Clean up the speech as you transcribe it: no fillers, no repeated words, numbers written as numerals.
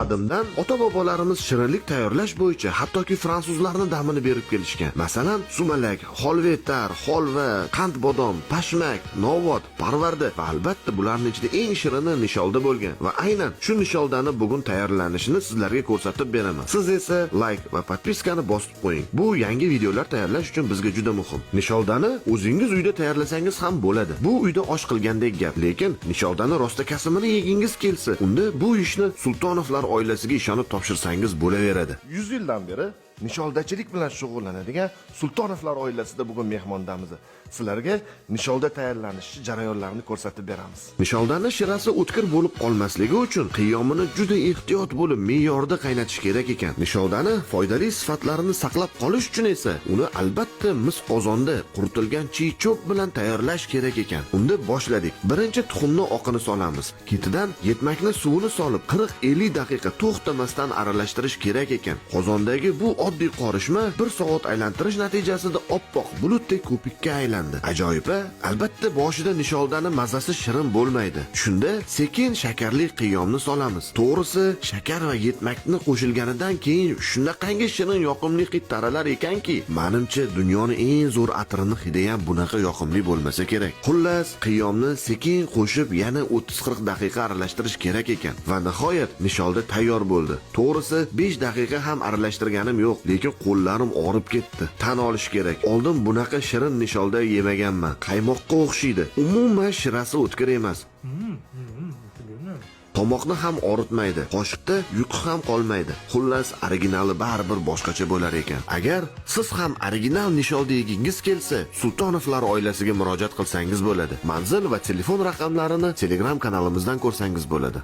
qadimdan ota-bobolarimiz shirinlik tayyorlash bo'yicha hattoki fransuzlarni damini berib kelishgan. Masalan, sumalak, holvetar, holva, qand bodom, pashmak, novot, parvarda va albatta bularning ichida eng shirini nisholda bo'lgan. Va aynan shu nisholdani bugun tayyorlanishini sizlarga ko'rsatib beraman. Siz esa like va podpiskani bosib qo'ying. Bu yangi videolar tayyorlash uchun bizga juda muhim. Nisholdani o'zingiz uyda tayyorlasangiz ham bo'ladi. Bu uyda osh qilgandek gap, lekin nisholdani rosta-kasimini yegingiz kelsa, unda bu ishni Sultonovlar oilasiga ishonib topshirsangiz bo'laveradi. 100 yildan beri nisholdachilik bilan shug'ullanadigan Sultonovlar oilasida bugun mehmondamiz. Sizlarga nisholda tayyorlanish jarayonlarini ko'rsatib beramiz. Nisholdani shirasi o'tkir bo'lib qolmasligi uchun qiyomini juda ehtiyot bo'lib me'yorda qaynatish kerak ekan. Nisholdani foydali sifatlarini saqlab qolish uchun esa uni albatta mis qozonda quritilgan chiy-cho'p bilan tayyorlash kerak ekan. Unda boshladik. Birinchi tuxumni oqini solamiz. Ketidan yetmakni suvini solib 40-50 daqiqa to'xtamasdan aralashtirish kerak ekan. Qozondagi bu oddiy qorishma 1 soat aylantirish natijasida oppoq bulutdek ko'pikka aylandi. Ajoyib-a? Albatta boshida nisholdani mazasi shirin bo'lmaydi. Shunda sekin shakarli qiyomni solamiz. To'g'risi, shakar va yetmakni qo'shilganidan keyin shunaqangi shirin yoqimli hid taralar ekanki, menimcha dunyoning eng zo'r atirini hidi ham bunaqa yoqimli bo'lmasa kerak. Xullas, qiyomni sekin qo'shib yana 30-40 daqiqa aralashtirish kerak ekan. Va nihoyat nisholda tayyor bo'ldi. To'g'risi, 5 daqiqa ham aralashtirganim yo'q, lekin qo'llarim og'rib ketdi. Tan olish kerak. Oldin bunaqa shirin nisholda yemaganman. Qaymoqqa o'xshaydi. Umuman shirasi o'tkir emas. Tomoqni ham og'ritmaydi. Qoshiqda yuk ham qolmaydi. Xullas, originali baribir boshqacha bo'lar ekan. Agar siz ham original nisholda yegingiz kelsa, Sultonovlar oilasiga murojaat qilsangiz bo'ladi. Manzil va telefon raqamlarini Telegram kanalimizdan ko'rsangiz bo'ladi.